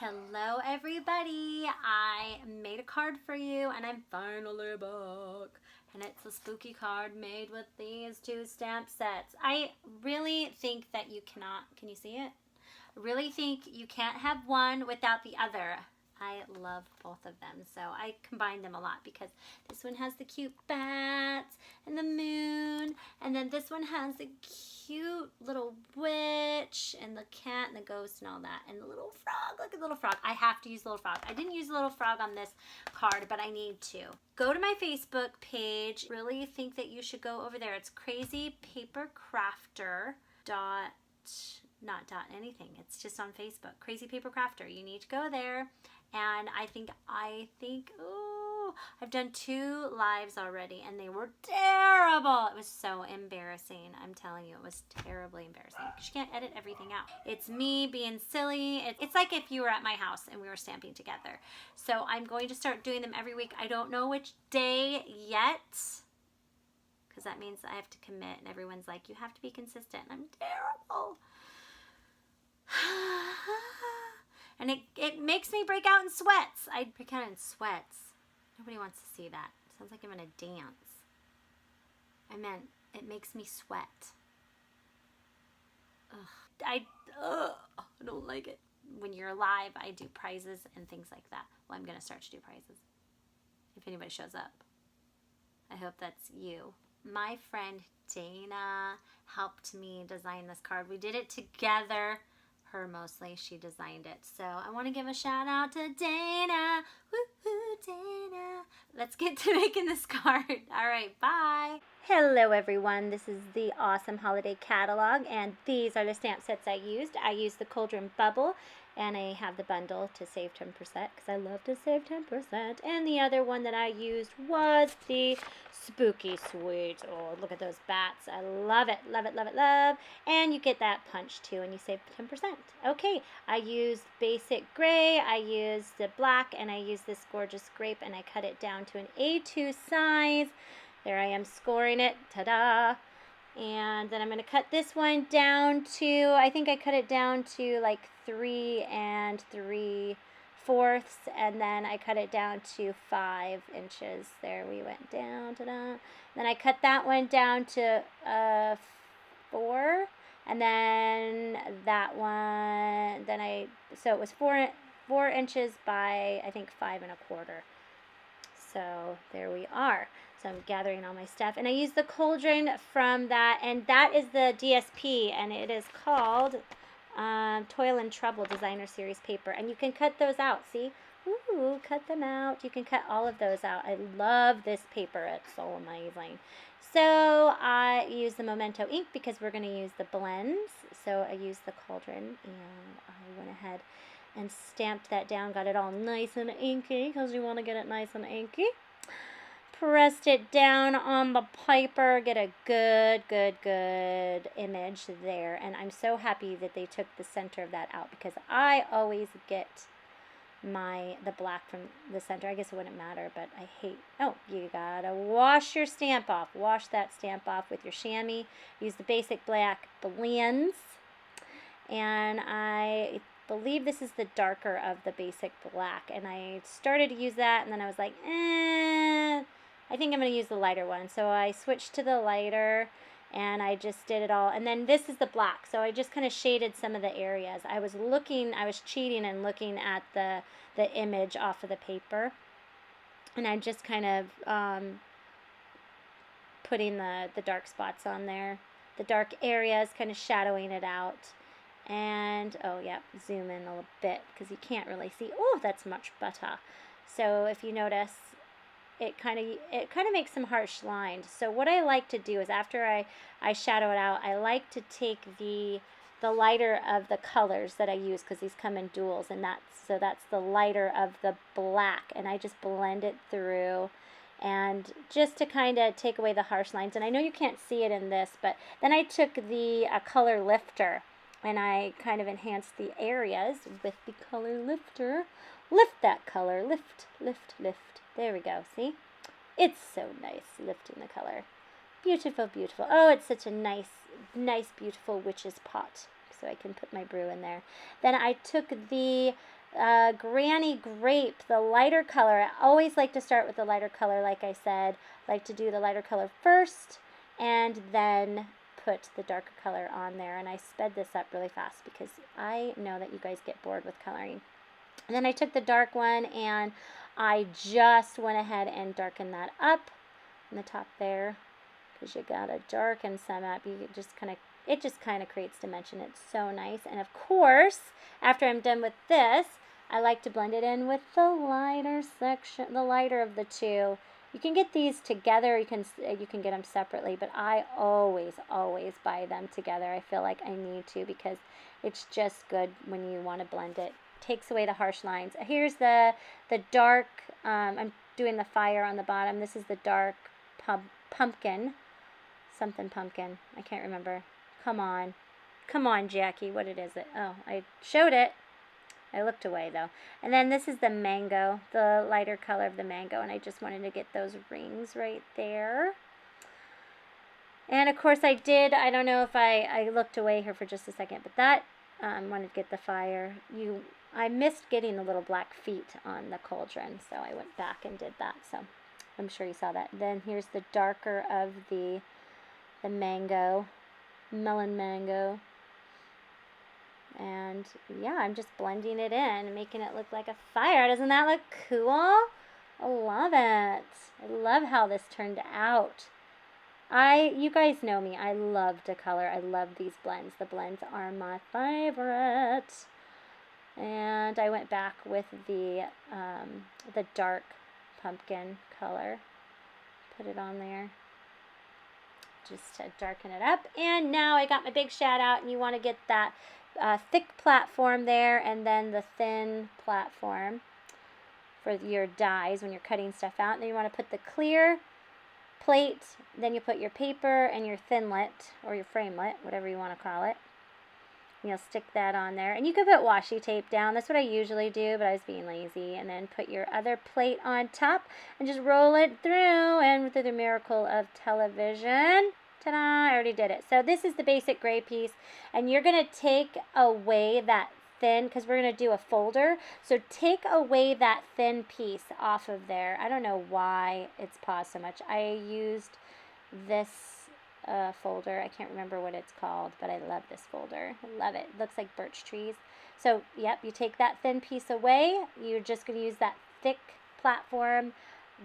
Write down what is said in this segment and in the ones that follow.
Hello everybody, I made a card for you and I'm finally back. And it's a spooky card made with these two stamp sets. I really think that you cannot, can you see it? I really think you can't have one without the other. I love both of them, so I combined them a lot because this one has the cute bats and the moon, and then this one has the cute little witch and the cat and the ghost and all that, and the little frog. Look at the little frog. I have to use the little frog. I didn't use the little frog on this card, but I need to. Go to my Facebook page. Really think that you should go over there. It's not dot anything. It's just on Facebook. Crazy Paper Crafter. You need to go there. And I think, oh, I've done 2 lives already and they were terrible. It was so embarrassing. I'm telling you, it was terribly embarrassing because you can't edit everything out. It's me being silly. It's like if you were at my house and we were stamping together. So I'm going to start doing them every week. I don't know which day yet, because that means I have to commit and everyone's like, you have to be consistent. I'm terrible. And it makes me break out in sweats. I break out in sweats. Nobody wants to see that. It sounds like I'm in a dance. I meant it makes me sweat. Ugh. I don't like it. When you're live, I do prizes and things like that. Well, I'm going to start to do prizes. If anybody shows up. I hope that's you. My friend Dana helped me design this card. We did it together. Her mostly, she designed it. So I want to give a shout out to Dana. Woo-hoo, Dana. Let's get to making this card. All right, bye. Hello everyone, this is the awesome holiday catalog and these are the stamp sets I used. I used the Cauldron Bubble and I have the bundle to save 10% because I love to save 10%. And the other one that I used was the Spooky Sweets. Oh, look at those bats. I love it, love it, love it, love. And you get that punch too and you save 10%. Okay, I used basic gray, I used the black, and I used this gorgeous grape and I cut it down to an A2 size. There I am scoring it, ta-da! And then I'm going to cut this one down to, I think I cut it down to like 3 3/4, and then I cut it down to 5 inches. There we went down, ta-da! Then I cut that one down to 4, and then that one, so it was 4 inches by, I think, 5 1/4. So there we are. So I'm gathering all my stuff. And I use the Cauldron from that. And that is the DSP. And it is called Toil and Trouble Designer Series paper. And you can cut those out. See? Ooh, cut them out. You can cut all of those out. I love this paper. It's so amazing. So I use the Memento ink because we're going to use the blends. So I used the Cauldron. And I went ahead and stamped that down, got it all nice and inky because you want to get it nice and inky. Pressed it down on the paper, get a good image there. And I'm so happy that they took the center of that out because I always get the black from the center. I guess it wouldn't matter, but I hate, oh, you gotta wash your stamp off. Wash that stamp off with your chamois. Use the basic black blends. And I believe this is the darker of the basic black, and I started to use that and then I was like, I think I'm going to use the lighter one. So I switched to the lighter and I just did it all, and then this is the black, so I just kind of shaded some of the areas. I was cheating and looking at the image off of the paper, and I'm just kind of putting the dark spots on there, the dark areas, kind of shadowing it out. And, oh yeah, zoom in a little bit because you can't really see. Oh, that's much better. So if you notice, it kind of makes some harsh lines. So what I like to do is after I shadow it out, I like to take the lighter of the colors that I use because these come in duals, and that's the lighter of the black, and I just blend it through. And just to kind of take away the harsh lines. And I know you can't see it in this, but then I took the color lifter. And I kind of enhanced the areas with the color lifter. Lift that color. Lift, lift, lift. There we go. See? It's so nice lifting the color. Beautiful, beautiful. Oh, it's such a nice, beautiful witch's pot. So I can put my brew in there. Then I took the Granny Grape, the lighter color. I always like to start with the lighter color, like I said. I like to do the lighter color first and then put the darker color on there. And I sped this up really fast because I know that you guys get bored with coloring. And then I took the dark one and I just went ahead and darkened that up in the top there, because you gotta darken some up. It just kind of creates dimension. It's so nice. And of course, after I'm done with this, I like to blend it in with the lighter section, the lighter of the two. You can get these together, you can get them separately, but I always buy them together. I feel like I need to, because it's just good when you want to blend it. Takes away the harsh lines. Here's the dark, I'm doing the fire on the bottom. This is the dark pumpkin, something pumpkin. I can't remember. Come on, Jacquee, what is it? Oh, I showed it. I looked away though. And then this is the mango, the lighter color of the mango, and I just wanted to get those rings right there. And of course I don't know if I looked away here for just a second, but that, wanted to get the fire. I missed getting the little black feet on the cauldron, so I went back and did that. So I'm sure you saw that. Then here's the darker of the mango, melon mango. And yeah, I'm just blending it in, making it look like a fire. Doesn't that look cool? I love it. I love how this turned out. You guys know me. I love to color. I love these blends. The blends are my favorite. And I went back with the dark pumpkin color. Put it on there, just to darken it up. And now I got my big shout out, and you want to get that thick platform there, and then the thin platform for your dies when you're cutting stuff out. And then you want to put the clear plate, then you put your paper and your thinlet, or your framelit, whatever you want to call it. And you'll stick that on there. And you can put washi tape down. That's what I usually do, but I was being lazy. And then put your other plate on top and just roll it through. And through the miracle of television, ta-da, I already did it. So this is the basic gray piece, and you're going to take away that thin, because we're going to do a folder. So take away that thin piece off of there. I don't know why it's paused so much. I used this folder. I can't remember what it's called, but I love this folder. I love it. It looks like birch trees. So, yep, you take that thin piece away. You're just going to use that thick platform,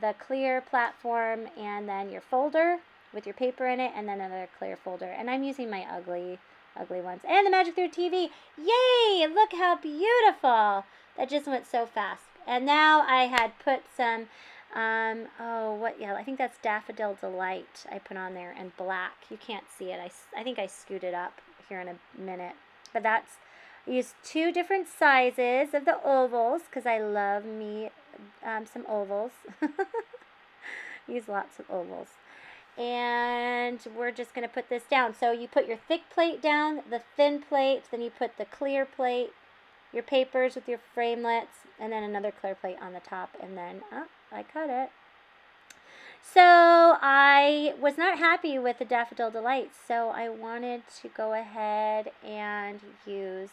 the clear platform, and then your folder with your paper in it, and then another clear folder. And I'm using my ugly ones. And the Magic 3 TV. Yay! Look how beautiful. That just went so fast. And now I had put some, I think that's Daffodil Delight I put on there, and black. You can't see it. I think I scooted up here in a minute. But I used 2 different sizes of the ovals, because I love me some ovals. Use lots of ovals. And we're just going to put this down. So you put your thick plate down, the thin plate, then you put the clear plate, your papers with your framelets, and then another clear plate on the top, and then, I cut it. So I was not happy with the Daffodil Delight, so I wanted to go ahead and use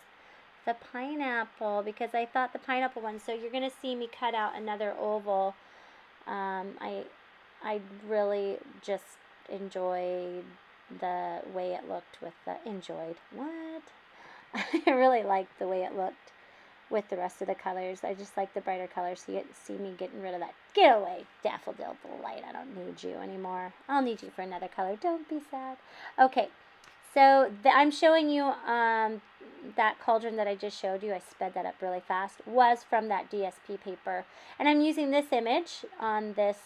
the pineapple, because I thought the pineapple one, so you're going to see me cut out another oval. I really just enjoyed the way it looked with the, I really liked the way it looked with the rest of the colors. I just like the brighter colors, so you get to see me getting rid of that. Get away, Daffodil Delight. I don't need you anymore. I'll need you for another color. Don't be sad. Okay, so I'm showing you that cauldron that I just showed you. I sped that up really fast. Was from that DSP paper. And I'm using this image on this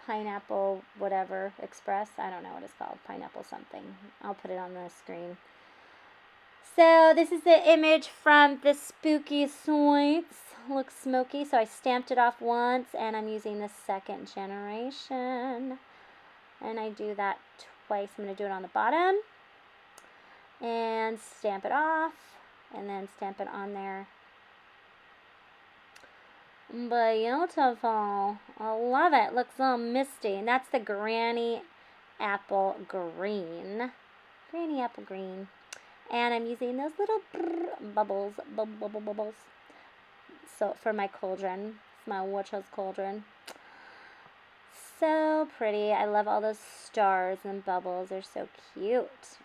Pineapple whatever Express. I don't know what it's called. Pineapple something. I'll put it on the screen. So this is the image from the Spooky Sweets. Looks smoky, so I stamped it off once, and I'm using the second generation. And I do that twice. I'm going to do it on the bottom and stamp it off, and then stamp it on there. Beautiful. I love it. Looks a little misty. And that's the Granny Apple Green. Granny Apple Green. And I'm using those little bubbles. so for my cauldron. It's my witch's cauldron. So pretty. I love all those stars and bubbles. They're so cute.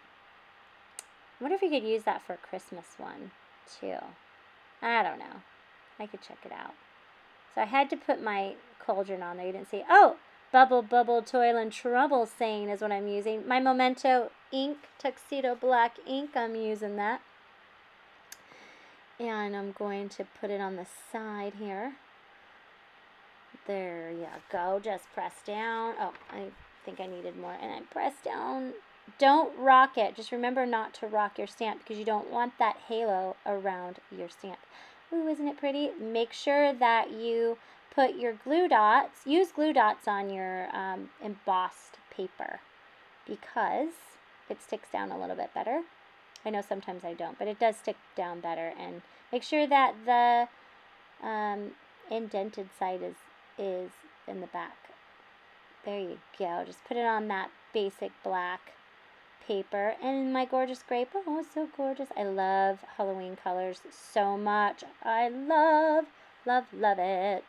I wonder if you could use that for a Christmas one too. I don't know. I could check it out. So I had to put my cauldron on there. You didn't see. Oh, bubble, bubble, toil and trouble saying is what I'm using. My Memento ink, tuxedo black ink, I'm using that. And I'm going to put it on the side here. There you go. Just press down. Oh, I think I needed more. And I press down. Don't rock it. Just remember not to rock your stamp because you don't want that halo around your stamp. Ooh, isn't it pretty? Make sure that you put your glue dots, use glue dots on your embossed paper because it sticks down a little bit better. I know sometimes I don't, but it does stick down better. And make sure that the indented side is in the back. There you go. Just put it on that basic black paper. And my gorgeous grape. Oh, it's so gorgeous. I love Halloween colors so much. I love, love, love it.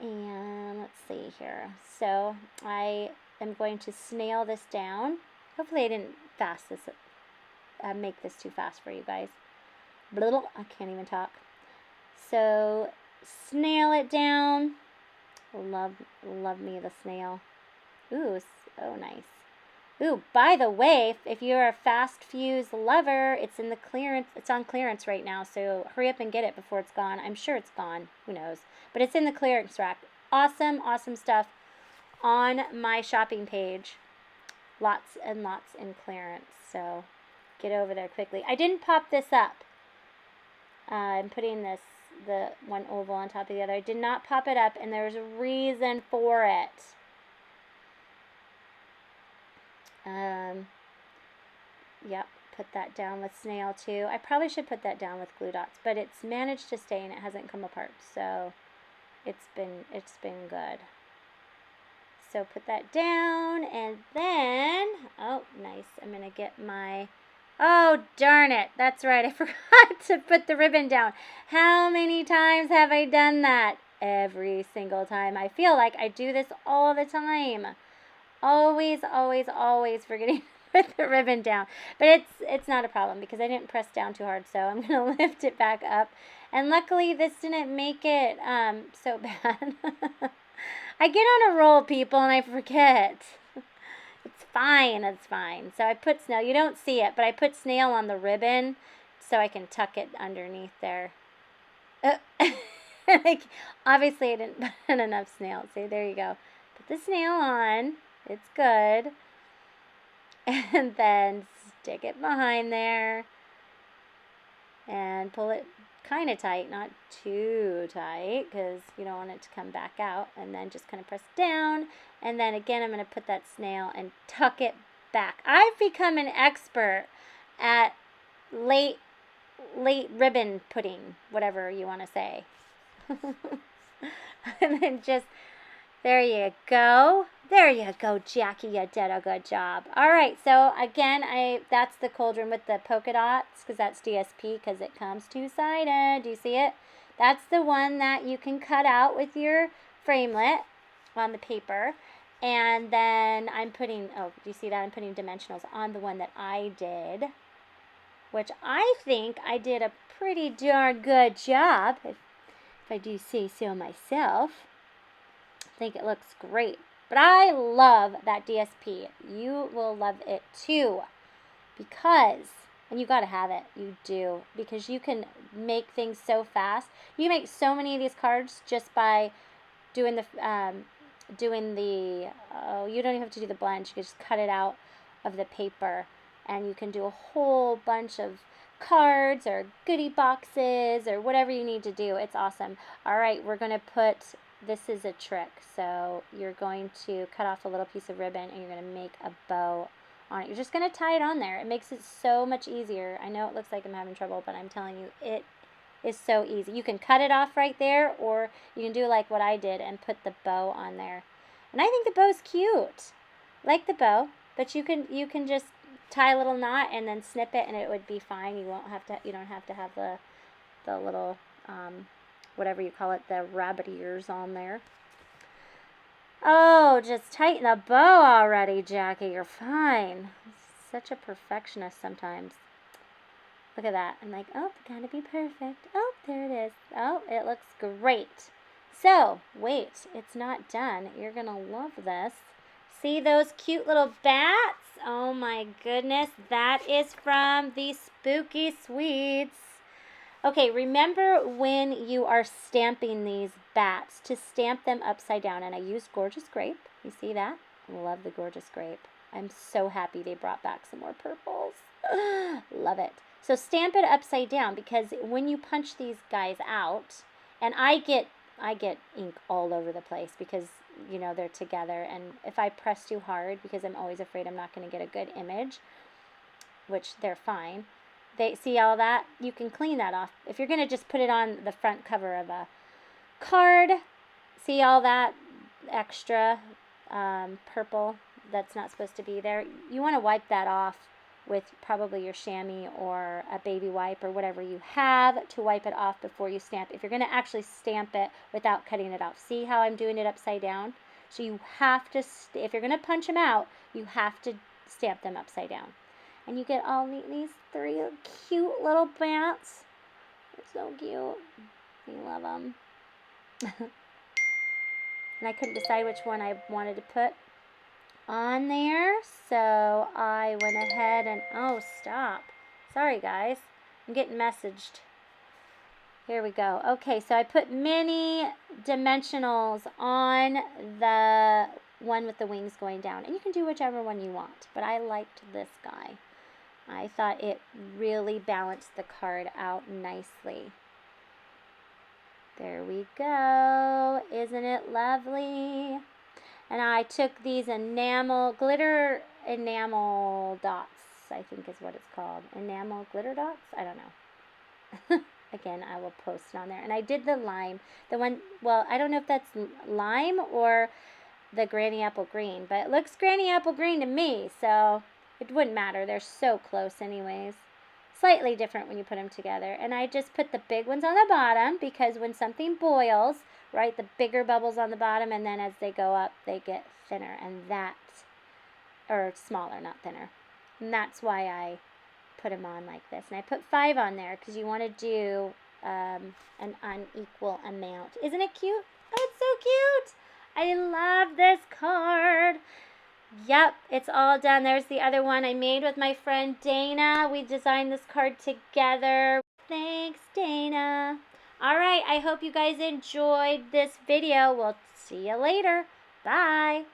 And let's see here. So I am going to snail this down. Hopefully I didn't make this too fast for you guys. I can't even talk. So snail it down. Love me the snail. Ooh, so nice. Ooh, by the way, if you're a fast fuse lover, it's in the clearance. It's on clearance right now, so hurry up and get it before it's gone. I'm sure it's gone. Who knows? But it's in the clearance rack. Awesome, awesome stuff on my shopping page. Lots and lots in clearance. So get over there quickly. I didn't pop this up. I'm putting the one oval on top of the other. I did not pop it up, and there's a reason for it. Yep, put that down with snail too. I probably should put that down with glue dots, but it's managed to stay and it hasn't come apart, so it's been good. So put that down, and then, oh, nice. I'm gonna get my, oh, darn it. That's right. I forgot to put the ribbon down. How many times have I done that? Every single time. I feel like I do this all the time. Always, always, always forgetting to put the ribbon down. But it's not a problem because I didn't press down too hard, so I'm going to lift it back up. And luckily, this didn't make it so bad. I get on a roll, people, and I forget. It's fine. It's fine. So I put snail. You don't see it, but I put snail on the ribbon so I can tuck it underneath there. Like, obviously, I didn't put enough snail. See, there you go. Put the snail on. It's good. And then stick it behind there. And pull it kind of tight, not too tight, because you don't want it to come back out. And then just kind of press down. And then again, I'm going to put that snail and tuck it back. I've become an expert at late ribbon putting, whatever you want to say. And then just, there you go. There you go, Jackie. You did a good job. All right, so again, that's the cauldron with the polka dots, because that's DSP, because it comes two-sided. Do you see it? That's the one that you can cut out with your framelit on the paper. And then I'm putting, oh, do you see that? I'm putting dimensionals on the one that I did, which I think I did a pretty darn good job, if I do say so myself. I think it looks great. But I love that DSP. You will love it too. Because, and you got to have it. You do. Because you can make things so fast. You can make so many of these cards just by doing the, oh, you don't even have to do the blend. You can just cut it out of the paper. And you can do a whole bunch of cards or goodie boxes or whatever you need to do. It's awesome. All right, we're going to put, this is a trick. So you're going to cut off a little piece of ribbon and you're going to make a bow on it. You're just going to tie it on there. It makes it so much easier. I know it looks like I'm having trouble, but I'm telling you, it is so easy. You can cut it off right there, or you can do like what I did and put the bow on there. And I think the bow's cute. Like the bow, but you can just tie a little knot and then snip it and it would be fine. You don't have to have the little whatever you call it, the rabbit ears on there. Oh, just tighten the bow already, Jacquee. You're fine. Such a perfectionist sometimes. Look at that. I'm like, oh, gotta be perfect. Oh, there it is. Oh, it looks great. So, wait, it's not done. You're gonna love this. See those cute little bats? Oh my goodness, that is from the Spooky Sweets. Okay, remember when you are stamping these bats to stamp them upside down, and I used Gorgeous Grape. You see that? I love the Gorgeous Grape. I'm so happy they brought back some more purples. Love it. So stamp it upside down, because when you punch these guys out, and I get ink all over the place because, you know, they're together, and if I press too hard, because I'm always afraid I'm not going to get a good image, which they're fine. They see all that? You can clean that off. If you're going to just put it on the front cover of a card, see all that extra purple that's not supposed to be there? You want to wipe that off with probably your chamois or a baby wipe or whatever you have to wipe it off before you stamp. If you're going to actually stamp it without cutting it off. See how I'm doing it upside down? So you have to, if you're going to punch them out, you have to stamp them upside down. And you get all these three cute little bats. They're so cute. I love them. And I couldn't decide which one I wanted to put on there, so I went ahead and, oh, stop. Sorry, guys. I'm getting messaged. Here we go. Okay, so I put mini dimensionals on the one with the wings going down. And you can do whichever one you want, but I liked this guy. I thought it really balanced the card out nicely. There we go. Isn't it lovely? And I took these glitter enamel dots, I think is what it's called. Enamel glitter dots? I don't know. Again, I will post it on there. And I did the lime. The one, well, I don't know if that's lime or the Granny Apple Green, but it looks Granny Apple Green to me, so it wouldn't matter. They're so close anyways. Slightly different when you put them together. And I just put the big ones on the bottom, because when something boils, right, the bigger bubbles on the bottom, and then as they go up, they get thinner, and that's, or smaller, not thinner. And that's why I put them on like this. And I put 5 on there because you want to do an unequal amount. Isn't it cute? Oh, it's so cute. I love this card. Yep, it's all done. There's the other one I made with my friend Dana. We designed this card together. Thanks, Dana. All right, I hope you guys enjoyed this video. We'll see you later. Bye.